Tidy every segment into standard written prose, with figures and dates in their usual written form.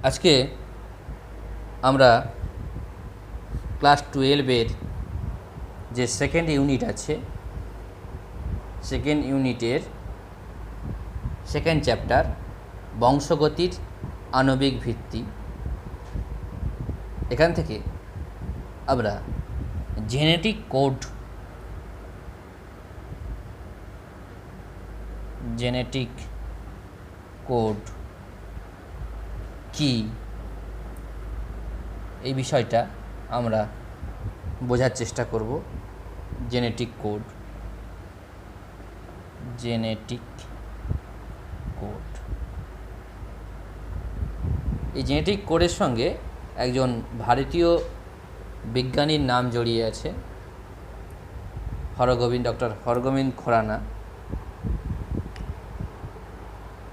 আজকে আমরা ক্লাস 12-এর যে সেকেন্ড ইউনিট আছে, সেকেন্ড ইউনিটের সেকেন্ড চ্যাপ্টার বংশগতির আণবিক ভিত্তি, এখান থেকে আমরা জেনেটিক কোড কি এই বিষয়টা আমরা বোঝার চেষ্টা করব। জেনেটিক কোড এই জেনেটিক কোডের সঙ্গে একজন ভারতীয় বিজ্ঞানীর নাম জড়িয়ে আছে, ডক্টর হরগোবিন্দ খুরানা।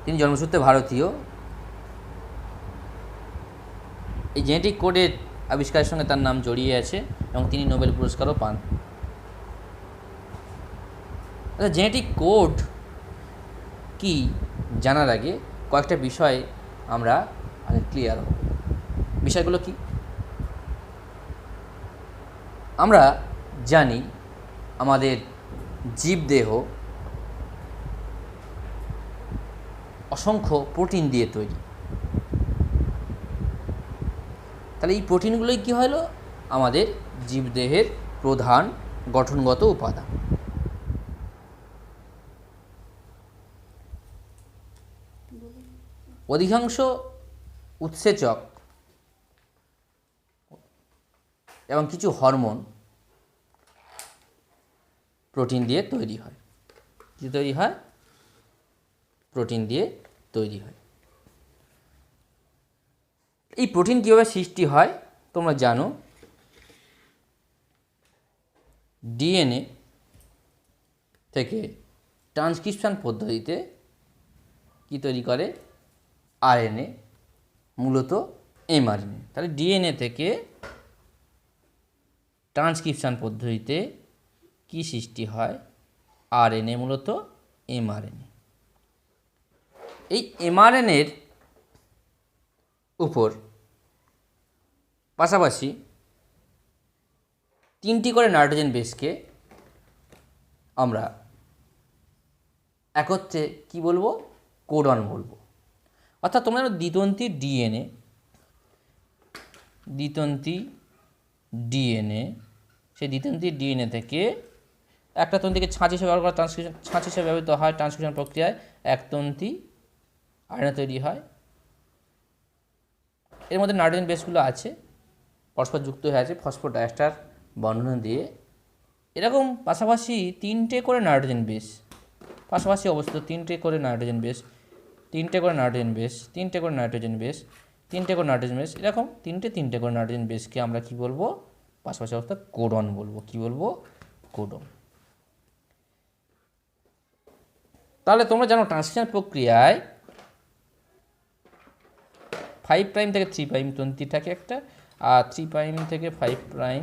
তিনি জন্মসূত্রে ভারতীয়। এই জেনেটিক কোডের আবিষ্কারের সঙ্গে তার নাম জড়িয়ে আছে এবং তিনি নোবেল পুরস্কারও পান। জেনেটিক কোড কি জানার আগে কয়েকটা বিষয় আমরা আগে ক্লিয়ার হব। বিষয়গুলো কি? আমরা জানি আমাদের জীবদেহ অসংখ্য প্রোটিন দিয়ে তৈরি। তাহলে এই প্রোটিনগুলোই কী হলো? আমাদের জীবদেহের প্রধান গঠনগত উপাদান। অধিকাংশ উৎসেচক এবং কিছু হরমোন প্রোটিন দিয়ে তৈরি হয়। কি তৈরি হয়? প্রোটিন দিয়ে তৈরি হয়। এই প্রোটিন কীভাবে সৃষ্টি হয় তোমরা জানো। ডিএনএ থেকে ট্রান্সক্রিপশন পদ্ধতিতে কি তৈরি করে? আরএনএ, মূলত এমআরএনএ। তাহলে ডিএনএ থেকে ট্রান্সক্রিপশন পদ্ধতিতে কি সৃষ্টি হয়? আরএনএ, মূলত এমআরএনএ। এই এমআরএনএর উপর পাশাপাশি 3টি করে নাইট্রোজেন বেসকে আমরা একত্রে কি বলবো? কোডন বলবো। অর্থাৎ তোমরা দ্বিতন্ত্রী ডিএনএ সেই দ্বিতন্ত্রী ডিএনএ থেকে একটা তন্ত্রীকে ছাঁচ হিসেবে ব্যবহার করা ছাঁচ হিসেবে ব্যবহৃত হয় ট্রান্সক্রিপশন প্রক্রিয়ায়। একতন্ত্রী আরএনএ তৈরি হয়। এর মধ্যে নাইট্রোজেন বেসগুলো আছে, পরস্পর যুক্ত হয়ে আছে ফসফোডাইএস্টার বন্ধন দিয়ে। এরকম পাশাপাশি 3টে করে নাইট্রোজেন বেস পাশাপাশি অবস্থিত, 3টে করে নাইট্রোজেন বেস, এরকম তিনটে করে নাইট্রোজেন বেসকে আমরা কি বলবো? পাশাপাশি অবস্থা কোডন বলবো। কি বলবো? কোডন। তাহলে তোমরা জানো ট্রান্সক্রিপশন প্রক্রিয়ায় 5' থেকে 3' তন্ত্রী থাকে একটা, আর 3' থেকে 5'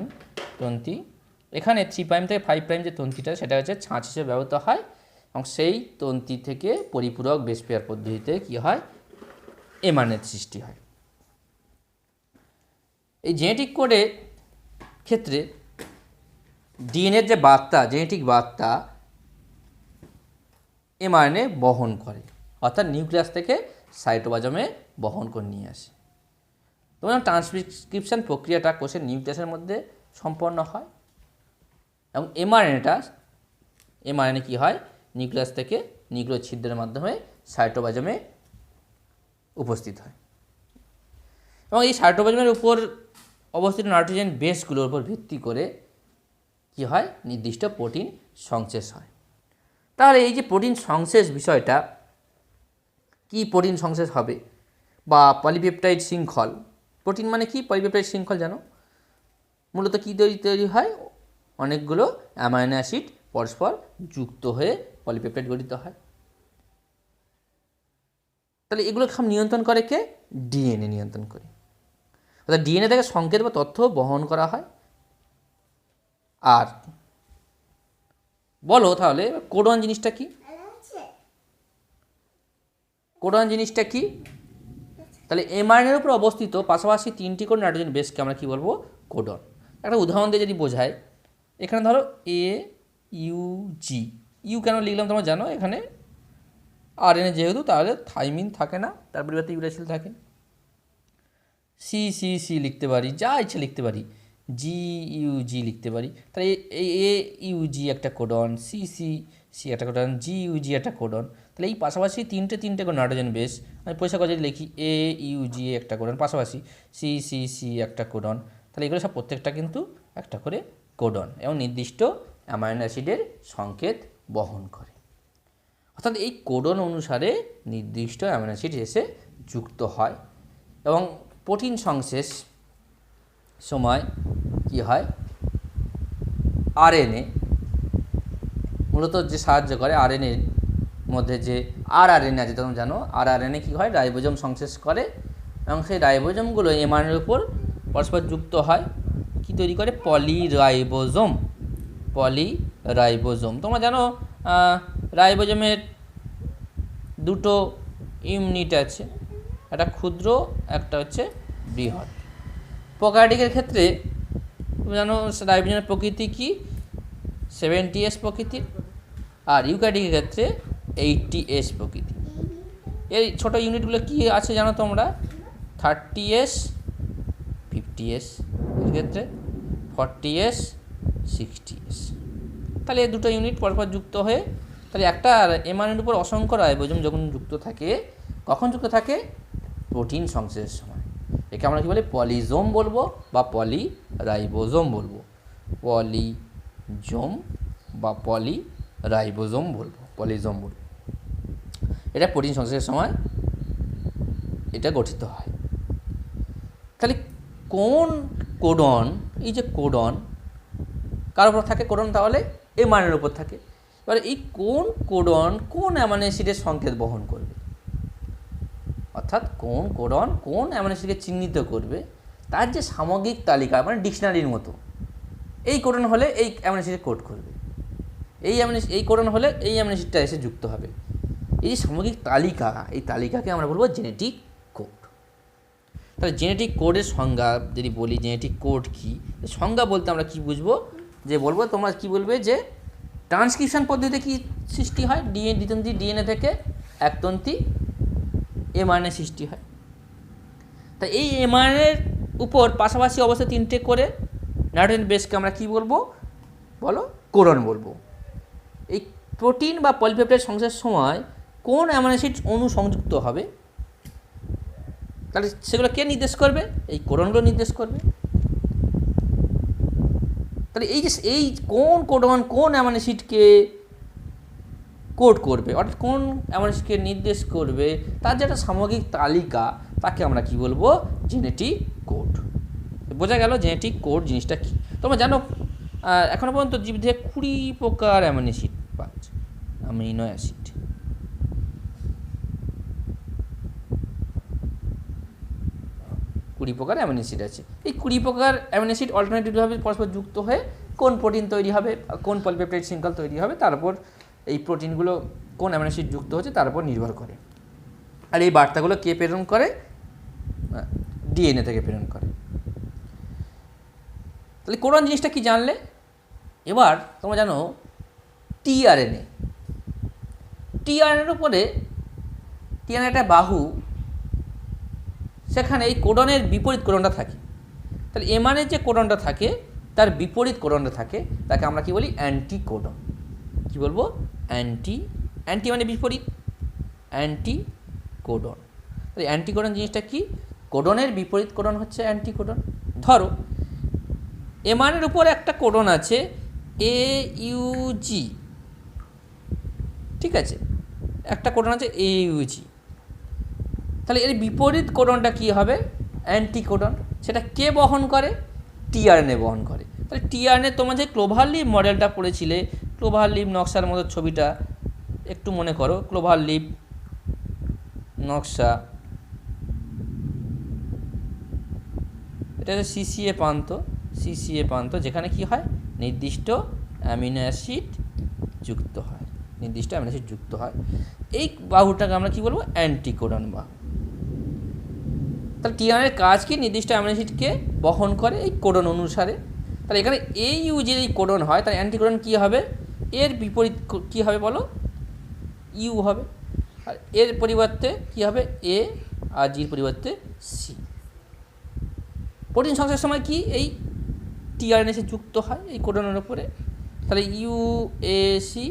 তন্ত্রী। এখানে 3' থেকে 5' যে তন্ত্রীটা সেটা হচ্ছে ছাঁচ হিসেবে ব্যবহৃত হয় এবং সেই তন্ত্রী থেকে পরিপূরক বেস পেয়ার পদ্ধতিতে কি হয়? এমআরএনএর সৃষ্টি হয়। এই জেনেটিক কোডের ক্ষেত্রে ডিএনএর যে বার্তা, জেনেটিক বার্তা এমআরএনএ বহন করে, অর্থাৎ নিউক্লিয়াস থেকে সাইটোপ্লাজমে বহন করে নিয়ে আসে। তোমার ট্রান্সক্রিপশন প্রক্রিয়াটা কোষের নিউক্লিয়াসের মধ্যে সম্পন্ন হয় এবং এমআরএনএ কি হয়? নিউক্লিয়াস থেকে নিউক্লিয় ছিদ্রের মাধ্যমে সাইটোপ্লাজমে উপস্থিত হয় এবং এই সাইটোপ্লাজমের উপর অবস্থিত নাইট্রোজেন বেসগুলোর উপর ভিত্তি করে কি হয়? নির্দিষ্ট প্রোটিন সংশ্লেষ হয়। তাহলে এই যে প্রোটিন সংশ্লেষ বিষয়টা, কি প্রোটিন সংশ্লেষ হবে? বা পলিপেপটাইড শৃঙ্খল। প্রোটিন মানে কি? পলিপেপটাইড শৃঙ্খল জানো? মূলত কি তৈরি হয়? অনেকগুলো অ্যামাইনো অ্যাসিড পরস্পর যুক্ত হয়ে পলিপেপটাইড গঠিত হয়। তাহলে এগুলো সব নিয়ন্ত্রণ করে কে? ডিএনএ নিয়ন্ত্রণ করে। অর্থাৎ ডিএনএ থেকে সংকেত বা তথ্য বহন করা হয়। আর বলো তাহলে কোডন জিনিসটা কি? কোডন জিনিসটা কি? তাহলে এমআরএনএর উপর অবস্থিত পাশাপাশি 3টি করে নাইট্রোজেন বেসকে আমরা কী বলবো? কোডন। একটা উদাহরণ দিয়ে যদি বোঝাই, এখানে ধরো এ ইউ জি, ইউ কেন লিখলাম তোমরা জানো, এখানে আরএনএ যেহেতু, তাহলে থাইমিন থাকে না, তার পরিবর্তে ইউরাসিল থাকে। সি সি সি লিখতে পারি, যা ইচ্ছে লিখতে পারি, জি ইউ জি লিখতে পারি। তাহলে এ ইউ জি একটা কোডন, সি সি সি একটা কোডন, জি ইউ জি একটা কোডন। তাহলে এই পাশাপাশি তিনটে করে নাইট্রোজেন বেস আমি পরিষ্কার করে যদি লিখি, এ ইউ জি একটা কোডন, পাশাপাশি সি সি সি একটা কোডন, তাহলে এগুলো সব প্রত্যেকটা কিন্তু একটা করে কোডন এবং নির্দিষ্ট অ্যামাইনো অ্যাসিডের সংকেত বহন করে। অর্থাৎ এই কোডন অনুসারে নির্দিষ্ট অ্যামাইনো অ্যাসিড এসে যুক্ত হয় এবং প্রোটিন সংশ্লেষ সময় কি হয়, আরএনএ মূলত যে সাহায্য করে, আরএনএর মধ্যে যে আরআরএনএ আছে তোমরা জানো, আরআরএনএ কী হয়, রাইবোজোম সংশ্লেষ করে এবং সেই রাইবোজোমগুলো এমআরএনএর উপর পরস্পর যুক্ত হয়, কি তৈরি করে, পলিরাইবোজোম। পলিরাইবোজোম তোমরা জানো, রাইবোজোমের দুটো ইউনিট আছে, একটা ক্ষুদ্র, একটা হচ্ছে বৃহৎ। প্রোক্যারিওটিকের ক্ষেত্রে তুমি জানো রাইবোজোমের প্রকৃতি কি, 70S প্রকৃতির, আর ইউক্যারিওটিকের ক্ষেত্রে 80S প্রকৃতি। এই ছোট ইউনিটগুলো কি আছে জানো তোমরা, 30S 50S, এর ক্ষেত্রে 40S 60S। তাহলে এই দুটো ইউনিট পরপর যুক্ত হয়ে, তাহলে একটা এমআরএনএর উপর অসংখ্য রাইবোজোম যখন যুক্ত থাকে, কখন যুক্ত থাকে, প্রোটিন সংশ্লেষের সময়। একে আমরা কী বলি, পলিজোম বলবো বা পলিরাইবোজোম বলবো, পলিজোম বা পলিরাইবোজোম বলবো, পলিজোম বলবো। এটা প্রোটিন সংশ্লেষের সময় এটা গঠিত হয়। তাহলে কোন কোডন, এই যে কোডন কার উপর থাকে, কোডন তাহলে এমআরএনএর উপর থাকে। এবার এই কোন কোডন কোন অ্যামাইনো অ্যাসিডের সংকেত বহন করবে, অর্থাৎ কোন কোডন কোন অ্যামাইনো অ্যাসিডকে চিহ্নিত করবে, তার যে সামগ্রিক তালিকা, মানে ডিকশনারির মতো, এই কোডন হলে এই অ্যামাইনো অ্যাসিডে কোড করবে, এই কোডন হলে এই অ্যামাইনো অ্যাসিডটা এসে যুক্ত হবে। এই যে সামগ্রিক তালিকা, এই তালিকাকে আমরা বলবো জেনেটিক কোড। তাহলে জেনেটিক কোডের সংজ্ঞা যদি বলি, জেনেটিক কোড কী, সংজ্ঞা বলতে আমরা কী বুঝবো, যে বলবো তোমরা কী বলবে, যে ট্রান্সক্রিপশন পদ্ধতিতে কী সৃষ্টি হয়, দ্বিতন্ত্রী ডিএনএ থেকে একতন্ত্রী এমআরএনএ সৃষ্টি হয়। তা এই এমআরএনএর উপর পাশাপাশি অবস্থায় 3টে করে নাইট্রোজেন বেসকে আমরা কী বলবো, বলো, কোডন বলবো। এই প্রোটিন বা পলিপেপটাইড সংশ্লেষের সময় কোন অ্যামাইনো অ্যাসিড অণু সংযুক্ত হবে, তাহলে সেগুলো কে নির্দেশ করবে, এই কোডনগুলো নির্দেশ করবে। তাহলে এই যে এই কোন কোডন কোন অ্যামাইনো অ্যাসিডকে কোড করবে, অর্থাৎ কোন অ্যামাইনো অ্যাসিডকে নির্দেশ করবে, তার যে একটা সামগ্রিক তালিকা, তাকে আমরা কি বলবো, জেনেটিক কোড। বোঝা গেল জেনেটিক কোড জিনিসটা কী। তোমরা জানো এখনও পর্যন্ত জীব থেকে 20 প্রকার অ্যামাইনো অ্যাসিড পাচ্ছে, অ্যামিনো অ্যাসিড। 20 প্রকার অ্যামিনো অ্যাসিড আছে। এই 20 প্রকার অ্যামিনো অ্যাসিড অল্টারনেটিভভাবে পরস্পর যুক্ত হয়ে কোন প্রোটিন তৈরি হবে, কোন পলিপেপটাইড শৃঙ্খল তৈরি হবে, তার উপর এই প্রোটিনগুলো কোন অ্যামিনো অ্যাসিড যুক্ত হচ্ছে তার উপর নির্ভর করে। আর এই বার্তাগুলো কে প্রেরণ করে, ডিএনএ থেকে প্রেরণ করে। তাহলে কোডন জিনিসটা কি জানলে, এবার তোমরা জানো টিআরএনএ। টিআরএনএর উপরে, টিআরএনএ একটা বাহু, সেখানে এই কোডনের বিপরীত কোডনটা থাকে। তাহলে এমআরএনএর যে কোডনটা থাকে তার বিপরীত কোডনটা থাকে, তাকে আমরা কি বলি, অ্যান্টি কোডন। কি বলবো, অ্যান্টি মানে বিপরীত, অ্যান্টি কোডন। তাহলে অ্যান্টি কোডন জিনিসটা কি, কোডনের বিপরীত কোডন হচ্ছে অ্যান্টি কোডন। ধরো এমআরএনএর উপর একটা কোডন আছে AUG, ঠিক আছে, একটা কোডন আছে AUG। তাহলে এর বিপরীত কোডনটা কী হবে, অ্যান্টি কোডন। সেটা কে বহন করে, টিআরএনএ বহন করে। তাহলে টিআরএনএ তোমরা যে ক্লোভার লিভ মডেলটা পড়েছিলে, ক্লোভার লিভ নকশার মতো ছবিটা একটু মনে করো, ক্লোভার লিভ নকশা, এটা হচ্ছে সিসিএ প্রান্ত, যেখানে কি হয়, নির্দিষ্ট অ্যামিনো অ্যাসিড যুক্ত হয়, এই বাহুটাকে আমরা কি বলবো, অ্যান্টিকোডন বাহু। তাহলে টিআরএনের কাজ কি, নির্দিষ্ট অ্যামিনো অ্যাসিডকে বহন করে এই কোডন অনুসারে। তাহলে এখানে এই ইউ যদি কোডন হয় তাহলে অ্যান্টিকোডন কী হবে, এর বিপরীত কী হবে বলো, ইউ হবে। আর এর পরিবর্তে কী হবে, এ, আর জির পরিবর্তে সি। প্রোটিন সংশ্লেষের সময় কি এই টিআরএনএ এসে যুক্ত হয় এই কোডনের উপরে, তাহলে ইউএসি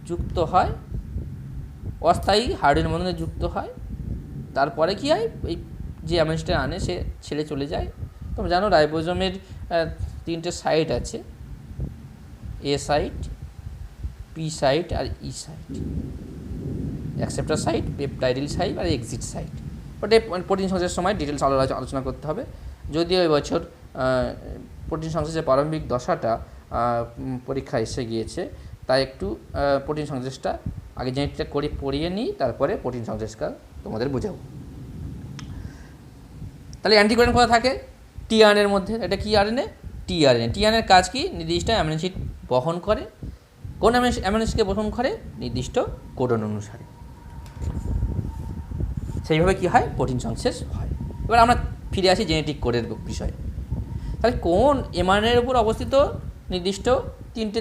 যুক্ত হয়, অস্থায়ী হাইড্রোজেন বন্ধনে যুক্ত হয়। তারপরে কি হয়, এই যে অ্যামিনো অ্যাসিডটা আনে সে ছেড়ে চলে যায়। তোমরা জানো রাইবোজোমের 3টে সাইট আছে, এ সাইট, পি সাইট আর ই site. Acceptor site, peptidyl site আর এক্সিট সাইট। ওটা প্রোটিন সংশ্লেষের সময় ডিটেলস আলোচনা করতে হবে। যদিও এবছর প্রোটিন সংশ্লেষের প্রারম্ভিক দশাটা পরীক্ষা এসে গিয়েছে, তাই একটু প্রোটিন সংশ্লেষটা আগে জেনেটিকটা করে পড়িয়ে নিই, তারপরে প্রোটিন সংশ্লেষটা তোমাদের বোঝাবো। তাহলে অ্যান্টিকোডন কোথায় থাকে, টিআরএনএর মধ্যে। এটা কি আরএনএ, টিআরএনএ। টিআরএনএর কাজ কি, নির্দিষ্ট অ্যামিনো অ্যাসিড বহন করে। কোন অ্যামিনো অ্যাসিডকে বহন করে, নির্দিষ্ট কোডন অনুসারে। সেইভাবে কি হয়, প্রোটিন সংশ্লেষ হয়। এবার আমরা ফিরে আসি জেনেটিক কোডের বিষয়ে। তাহলে কোন এমআরএনএর উপর অবস্থিত নির্দিষ্ট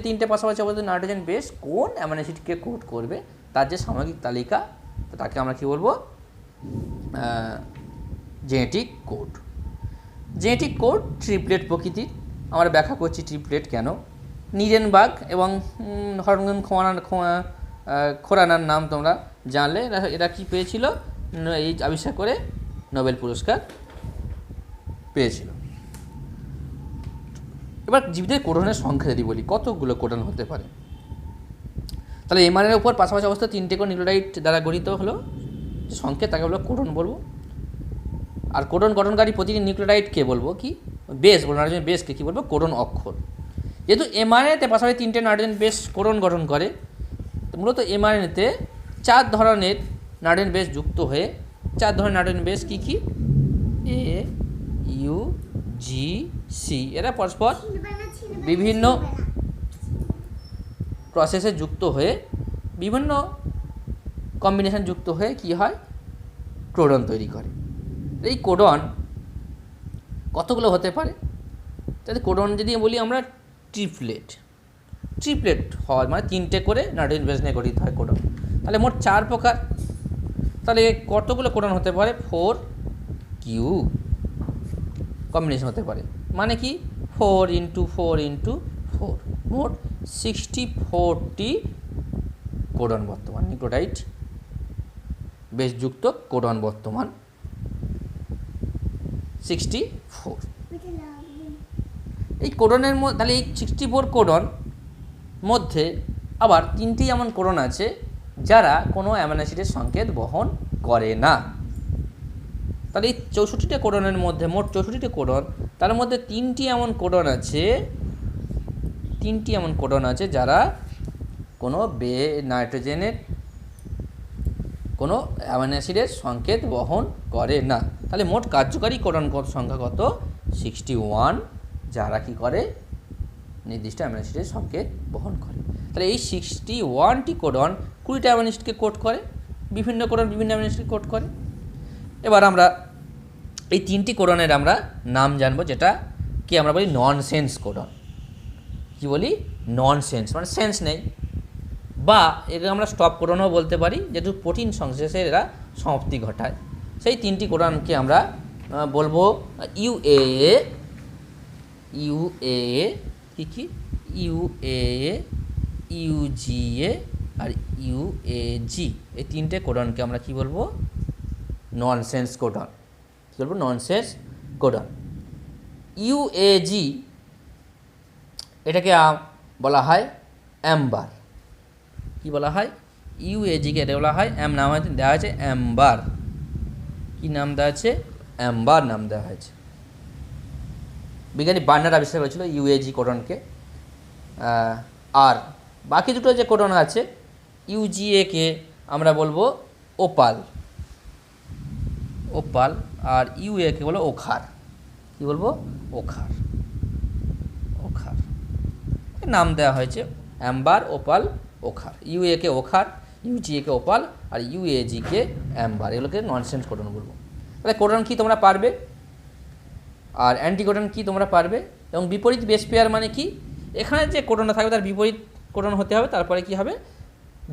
তিনটে পাশাপাশি অবস্থিত নাইট্রোজেন বেস কোন অ্যামিনো অ্যাসিডকে কোড করবে, তার যে সামগ্রিক তালিকা, তাকে আমরা কী বলবো, genetic code. Genetic code triplet প্রকৃতির। আমরা ব্যাখ্যা করছি ট্রিপলেট কেন। নিরেনবার্গ এবং হর্নগেন খোরানার নাম তোমরা জানলে। এরা কি পেয়েছিল, এই আবিষ্কার করে নোবেল পুরস্কার পেয়েছিল। এবার জীবদের কোডনের সংখ্যা যদি বলি, কতগুলো কোডন হতে পারে। তাহলে এমআরএনএর উপর পাশাপাশি অবস্থা 3টে করে নিউক্লিওটাইড দ্বারা গঠিত হলো সংকেত, তাকে বলবো কোডন বলবো। আর কোডন গঠনকারী প্রতিটি নিউক্লিওটাইডকে বলবো কি, বেস বলবো, নাইট্রোজেন বেসকে কী বলবো, কোডন অক্ষর। যেহেতু এমআরএনএতে পাশাপাশি 3টে নাইট্রোজেন বেস কোডন গঠন করে, মূলত এমআরএনএতে 4 ধরনের নাইট্রোজেন বেস যুক্ত হয়ে, 4 ধরনের নাইট্রোজেন বেস কী কী, এ, ইউ, জি, সি। এরা পরস্পর বিভিন্ন প্রসেসে যুক্ত হয়ে, বিভিন্ন কম্বিনেশন যুক্ত হয়ে কি হয়, কোডন তৈরি করে। এই কোডন কতগুলো হতে পারে, তাহলে কোডন যদি বলি আমরা ট্রিপলেট হয়, মানে 3টে করে নাইট্রোজেন বেস নিয়ে গঠিত হয় কোডন। তাহলে মোট 4 প্রকার। তাহলে কতগুলো কোডন হতে পারে, 4 কিউ কম্বিনেশন হতে পারে, মানে কি 4 × 4 × 4, মোট 64টি কোডন বর্তমান, নিউক্লিওটাইড বেসযুক্ত কোডন বর্তমান 64। এই কোডনের মধ্যে, তাহলে এই 64 কোডন মধ্যে আবার 3টি এমন কোডন আছে যারা কোনো অ্যামিনো অ্যাসিডের সংকেত বহন করে না। তাহলে এই 64টা কোডনের মধ্যে, মোট 64টি কোডন, তার মধ্যে 3টি এমন কোডন আছে যারা কোনো নাইট্রোজেনের কোনো অ্যামিনো অ্যাসিডের সংকেত বহন করে না। তাহলে মোট কার্যকারী কোডন সংখ্যা কত, 61, যারা কি করে, নির্দিষ্ট অ্যামিনো অ্যাসিডের সংকেত বহন করে। তাহলে এই 61টি কোডন 20টা অ্যামিনো অ্যাসিডকে কোড করে, বিভিন্ন কোডন বিভিন্ন অ্যামিনো অ্যাসিড কোড করে। এবার আমরা এই 3টি কোডনের আমরা নাম জানবো, যেটা কি আমরা বলি ননসেন্স কোডন। কি বলি, ননসেন্স, মানে সেন্স নেই, বা একে আমরা স্টপ কোডনও বলতে পারি, যেহেতু প্রোটিন সংশ্লেষে এরা সমাপ্তি ঘটায়। সেই 3টি কোডনকে আমরা বলবো ইউএএ, কি ইউএএ, ইউজিএ আর ইউএজি। এই 3টে কোডনকে আমরা কি বলবো, ননসেন্স কোডন। কী বলবো, ননসেন্স কোডন। ইউএজি এটাকে বলা হয় অ্যাম্বার। কি বলা হয়, ইউএজিকে এটা বলা হয় নাম দেওয়া হয়েছে অ্যাম্বার। কি নাম দেওয়া আছে, অ্যাম্বার নাম দেওয়া হয়েছে। বিজ্ঞানী বার্নার আবিষ্কার করেছিল ইউএজি কোডনকে। আর বাকি দুটো যে কোডন আছে, ইউজিএকে আমরা বলবো ওপাল, আর ইউএকে বলবো ওখার। কি বলবো, ওখার। নাম দেওয়া হয়েছে অ্যাম্বার, ওপাল, ওখার। ইউএকে ওখার, ইউজিএকে ওপাল আর ইউএজিকে অ্যাম্বার। এগুলোকে ননসেন্স কোডন বলবো। তাহলে কোডন কি তোমরা পারবে, আর অ্যান্টিকোডন কি তোমরা পারবে, এবং বিপরীত বেস পেয়ার মানে কি, এখানে যে কোডনটা থাকবে তার বিপরীত কোডন হতে হবে, তারপরে কি হবে,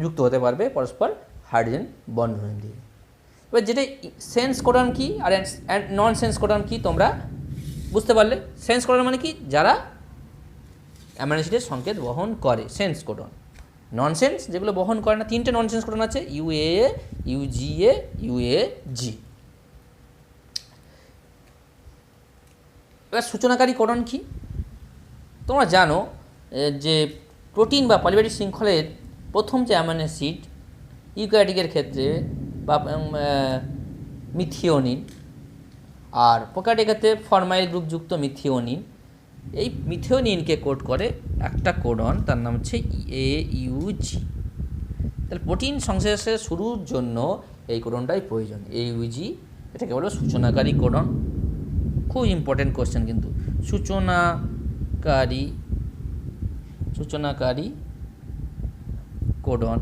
যুক্ত হতে পারবে পরস্পর হাইড্রোজেন বন্ধন দিয়ে। এবার যেটা সেন্স কোডন কি আর নন সেন্স কোডন কি তোমরা বুঝতে পারলে। সেন্স কোডন মানে কি, যারা অ্যামাইনো অ্যাসিডের সংকেত বহন করে, সেন্স কোডন। ননসেন্স যেগুলো বহন করে না, তিনটে ননসেন্স কোডন আছে, UAA, UGA, UAG। এবার সূচনাকারী কোডন কি, তোমরা জানো যে প্রোটিন বা পলিমেরিক শৃঙ্খলের প্রথম যে অ্যামাইনো অ্যাসিড ইউক্যারিওটিকের ক্ষেত্রে বা মিথিওনিন, আর প্রোক্যারিওটিকের ক্ষেত্রে ফরমাইল গ্রুপযুক্ত মিথিওনিন, এই মিথিওনিনকে কোড করে একটা কোডন, তার নাম হচ্ছে AUG। তাহলে প্রোটিন সংশ্লেষের শুরুর জন্য এই কোডনটাই প্রয়োজন, AUG। এটাকে বলো সূচনাকারী কোডন। খুব ইম্পর্টেন্ট কোশ্চেন কিন্তু, সূচনাকারী কোডন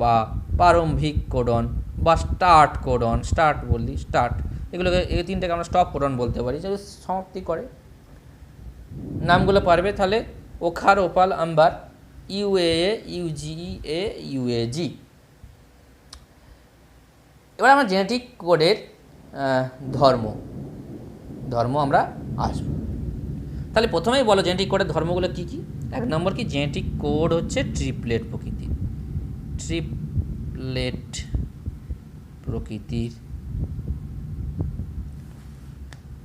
বা প্রারম্ভিক কোডন বা স্টার্ট কোডন, এগুলোকে এই তিনটাকে আমরা স্টপ কোডন বলতে পারি, যেগুলো সমাপ্তি করে। নামগুলো পারবে তাহলে, ochre, opal, amber, UAA, UGA, UAG। এবার আমরা জেনেটিক কোডের ধর্ম আমরা আসবো। তাহলে প্রথমেই বলো জেনেটিক কোডের ধর্মগুলো কী কী। 1 নম্বর কি, জেনেটিক কোড হচ্ছে ট্রিপলেট প্রকৃতির।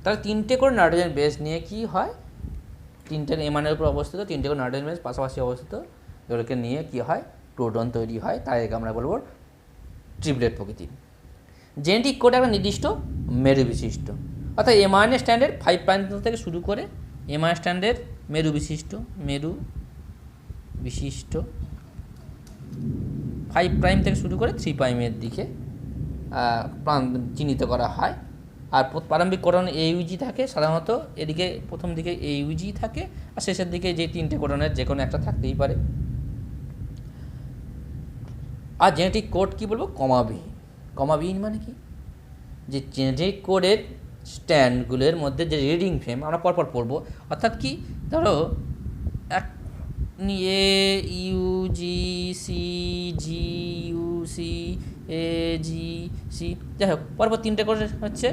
তাহলে 3টে করে নাইট্রোজেন বেস নিয়ে কি হয়, 3টে এমানের উপর অবস্থিত 3টে করে নাইট্রোজেন বেস পাশাপাশি অবস্থিত, এগুলোকে নিয়ে কি হয়, প্রোটন তৈরি হয়, তাই একে আমরা বলবো ট্রিপলেট প্রকৃতির। জেনেটিক কোড একটা নির্দিষ্ট মেরু বিশিষ্ট, অর্থাৎ এমআরএনএ স্ট্যান্ডের 5 প্রাইম থেকে শুরু করে এমআরএনএ স্ট্যান্ডের মেরু বিশিষ্ট 5 প্রাইম থেকে শুরু করে 3 প্রাইমের দিকে চিহ্নিত করা হয়। আর প্রারম্ভিক কোডন AUG থাকে সাধারণত, এদিকে প্রথম দিকে AUG থাকে, আর শেষের দিকে যে 3টে কোডনের যে কোনো একটা থাকতেই পারে। আর জেনেটিক কোড কি বলবো, কমাবিহীন মানে কি, যে জেনেটিক কোডের স্ট্যান্ডগুলোর মধ্যে যে রিডিং ফ্রেম আমরা পরপর পড়বো, অর্থাৎ কি, ধরো AUGCGUCAGC, যাই হোক পরপর 3টে করে হচ্ছে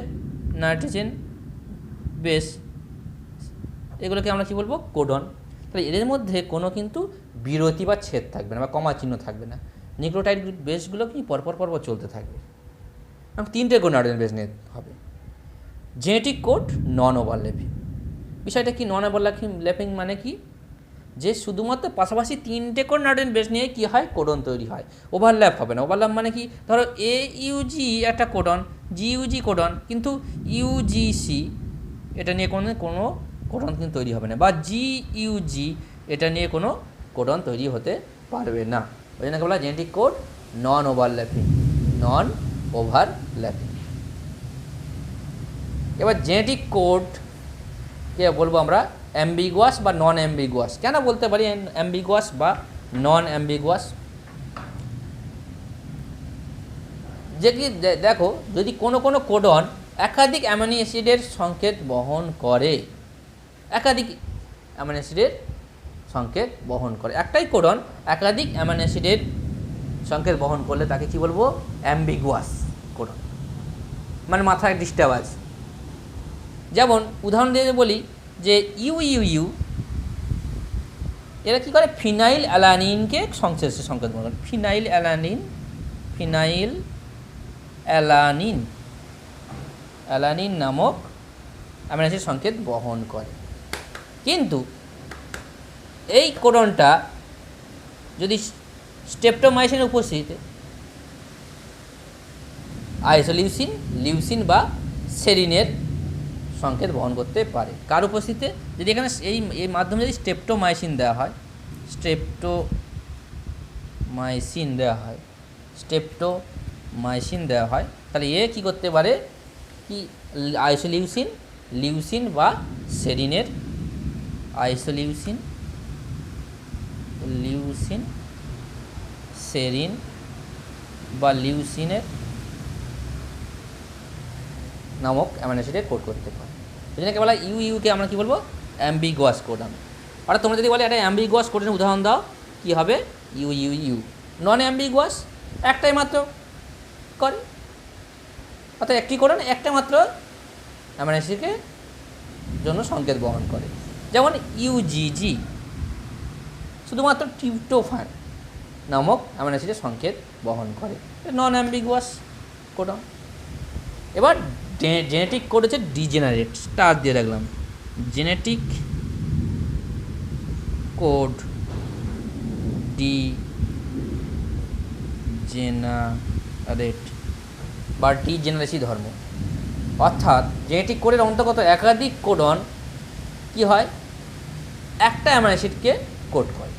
নাইট্রোজেন বেস, এগুলোকে আমরা কি বলবো, কোডন। তাহলে এদের মধ্যে কোনো কিন্তু বিরতি বা ছেদ থাকবে না বা কমা চিহ্ন থাকবে না, নিউক্লিওটাইড বেসগুলো কি পরপর চলতে থাকবে। 3টে করে নাইট্রোজেন বেস নিয়ে হবে। জেনেটিক কোড নন ওভারল্যাপিং, বিষয়টা কি, নন ওভারল্যাপিং মানে কি, যে শুধুমাত্র পাশাপাশি 3টে করে নাইট্রোজেন বেস নিয়ে কি হয়, কোডন তৈরি হয়, ওভারল্যাপ হবে না। ওভারল্যাপ মানে কি, ধরো AUG একটা কোডন, GUG কোডন, কিন্তু UGC এটা নিয়ে কোনো কোডন কিন্তু তৈরি হবে না, বা GUG এটা নিয়ে কোনো কোডন তৈরি হতে পারবে না। ওই জন্য বলা জেনেটিক কোড নন ওভারল্যাপিং। এবার জেনেটিক কোডকে বলবো আমরা অ্যাম্বিগুয়াস বা নন অ্যাম্বিগুয়াস। কেন বলতে পারি অ্যাম্বিগুয়াস বা নন অ্যাম্বিগুয়াস, যে কি দেখো, যদি কোনো কোডন একাধিক অ্যামাইনো অ্যাসিডের সংকেত বহন করে, একটাই কোডন একাধিক অ্যামাইনো অ্যাসিডের সংকেত বহন করলে তাকে কি বলবো, অ্যাম্বিগুয়াস কোডন, মানে মাথায় ডিস্টার্ব আছে। যেমন উদাহরণ দিয়ে বলি যে UUU এরা কী করে, ফিনাইল অ্যালানিনকে সংশ্লেষে সংকেত বহন করে, ফিনাইল অ্যালানিন নামক অ্যামাইনো অ্যাসিড সংকেত বহন করে। কিন্তু এই কোডনটা যদি স্ট্রেপ্টোমাইসিন উপস্থিতিতে লিউসিন বা সেরিনের সংকেত বহন করতে পারে। কার উপস্থিতিতে, যদি এখানে এই মাধ্যমে যদি স্ট্রেপ্টোমাইসিন দেওয়া হয়, তাহলে এ কী করতে পারে, কি লিউসিন বা সেরিনের সেরিন বা লিউসিনের নামক অ্যামাইনো অ্যাসিডে কোড করতে পারে। এই জন্য বলা ইউকে আমরা কী বলবো, অ্যাম্বিগুয়াস কোডন। অর্থাৎ তোমরা যদি বলে একটা অ্যাম্বিগুয়াস কোডনের উদাহরণ দাও, কী হবে, ইউ। নন অ্যাম্বিগুয়াস একটাই মাত্র করে, অর্থাৎ একটি কোডন একটা মাত্র অ্যামাইনো অ্যাসিডের জন্য সংকেত বহন করে। যেমন ইউজিজি শুধুমাত্র ট্রিপ্টোফ্যান নামক অ্যামাইনো অ্যাসিডের সংকেত বহন করে, নন অ্যাম্বিগুয়াস কোডন। এবার জেনেটিক কোড হচ্ছে ডিজেনারেট, স্টার দিয়ে রাখলাম, জেনেটিক কোড ডিজেনারেট বা ডিজেনারেসি ধর্ম। অর্থাৎ জেনেটিক কোডের অন্তর্গত একাধিক কোডন কি হয়, একটা অ্যামাইনো অ্যাসিডকে কোড করে।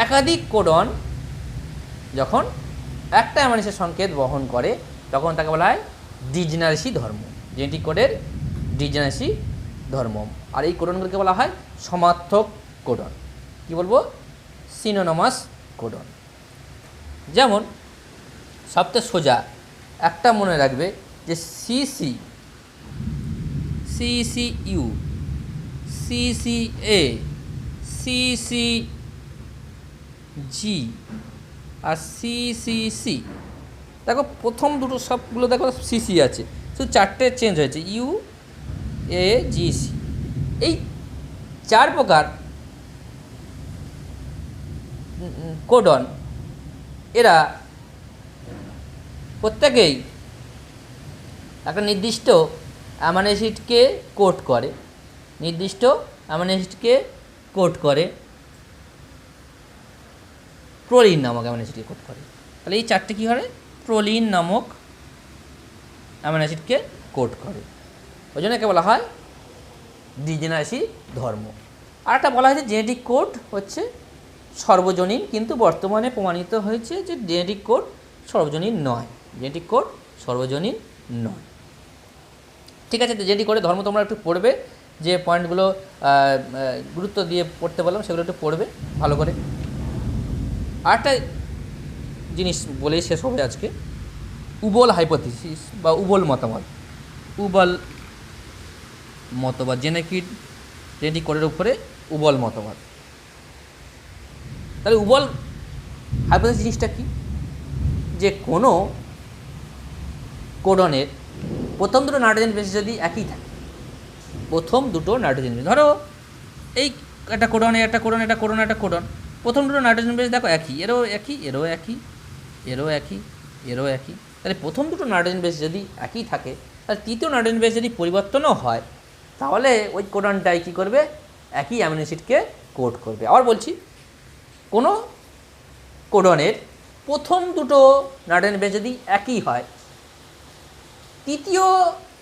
একাধিক কোডন যখন একটা অ্যামাইনো অ্যাসিড সংকেত বহন করে তখন তাকে বলা হয় ডিজেনারেসি ধর্ম, জেনেটিক কোডের ডিজেনারেসি ধর্ম। আর এই কোডনগুলোকে বলা হয় সমার্থক কোডন, কি বলবো, সিনোনিমাস কোডন। যেমন সবচেয়ে সোজা একটা মনে রাখবে যে সিসিইউ, সিসিএ, সিসিজি আর সিসিসি। দেখো প্রথম দুটো সবগুলো দেখো সিসি আছে, শুধু চারটে চেঞ্জ হয়েছে, UAGC। এই চার প্রকার কোডন এরা প্রত্যেকেই একটা নির্দিষ্ট অ্যামাইনো অ্যাসিডকে কোড করে, নির্দিষ্ট অ্যামাইনো অ্যাসিডকে কোড করে, প্রোলিন নামক অ্যামাইনো অ্যাসিডকে কোড করে। তাহলে এই চারটে কী হয়, প্রোলিন নামক অ্যামাইনো অ্যাসিডকে কোড করে, ওই জন্য একে বলা হয় ডিজেনারেসি ধর্ম। আর একটা বলা হয়েছে জেনেটিক কোড হচ্ছে সর্বজনীন, কিন্তু বর্তমানে প্রমাণিত হয়েছে যে জেনেটিক কোড সর্বজনীন নয়, জেনেটিক কোড সর্বজনীন নয়। ঠিক আছে, জেনেটিক কোডের ধর্ম তোমরা একটু পড়বে, যে পয়েন্টগুলো গুরুত্ব দিয়ে পড়তে বললাম সেগুলো একটু পড়বে ভালো করে। আরেকটা জিনিস বলেই শেষ হবে আজকে, উবল হাইপোথিসিস বা উবল মতামত। উবল মতবাদ, জেনেটিক কোডের উপরে উবল মতবাদ। তাহলে উবল হাইপোথিসিস জিনিসটা কি, যে কোনো কোডনের প্রথম দুটো নাইট্রোজেন বেস যদি একই থাকে, প্রথম দুটো নাইট্রোজেন বেস, ধরো এই একটা কোডন, একটা কোডন, একটা কোডন, একটা কোডন, প্রথম দুটো নাইট্রোজেন বেস দেখো একই, এরও একই, এরও একই, এরও একই, এরও একই। তাহলে প্রথম দুটো নাইট্রোজেন বেস যদি একই থাকে, তাহলে তৃতীয় নাইট্রোজেন বেস যদি পরিবর্তনও হয়, তাহলে ওই কোডনটাই কী করবে, একই অ্যামিনো অ্যাসিডকে কোড করবে। আবার বলছি, কোনো কোডনের প্রথম দুটো নাইট্রোজেন বেস যদি একই হয়, তৃতীয়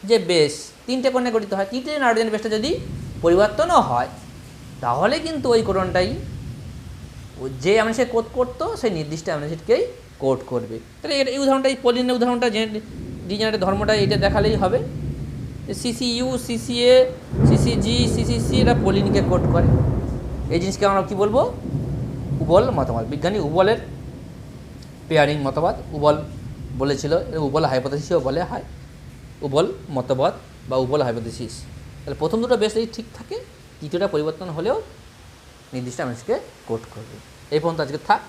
যে বেস, তিনটে কোডনে গঠিত হয়, তৃতীয় নাইট্রোজেন বেসটা যদি পরিবর্তনও হয়, তাহলে কিন্তু ওই কোডনটাই যে অ্যামিনো অ্যাসিড কোড করতো সেই নির্দিষ্ট অ্যামিনো অ্যাসিডকেই কোড করবে। তাহলে এই উদাহরণটা, এই পলিনের উদাহরণটা, ডিজেনারেটের ধর্মটা এটা দেখালেই হবে। সিসিইউ, সিসিএ, সিসিজি, সিসিসি এরা পলিনকে কোড করে। এই জিনিসকে আমরা কী বলবো, উবল মতবাদ। বিজ্ঞানী উবলের পেয়ারিং মতবাদ উবল বলেছিল, উবল হাইপোথিসিসও বলে হয়, উবল মতবাদ বা উবল হাইপোথিসিস। তাহলে প্রথম দুটো বেশ যদি ঠিক থাকে, তৃতীয়টা পরিবর্তন হলেও নির্দিষ্ট অ্যামিনো অ্যাসিডকে কোড করবে। এই পর্যন্ত আজকে থাক।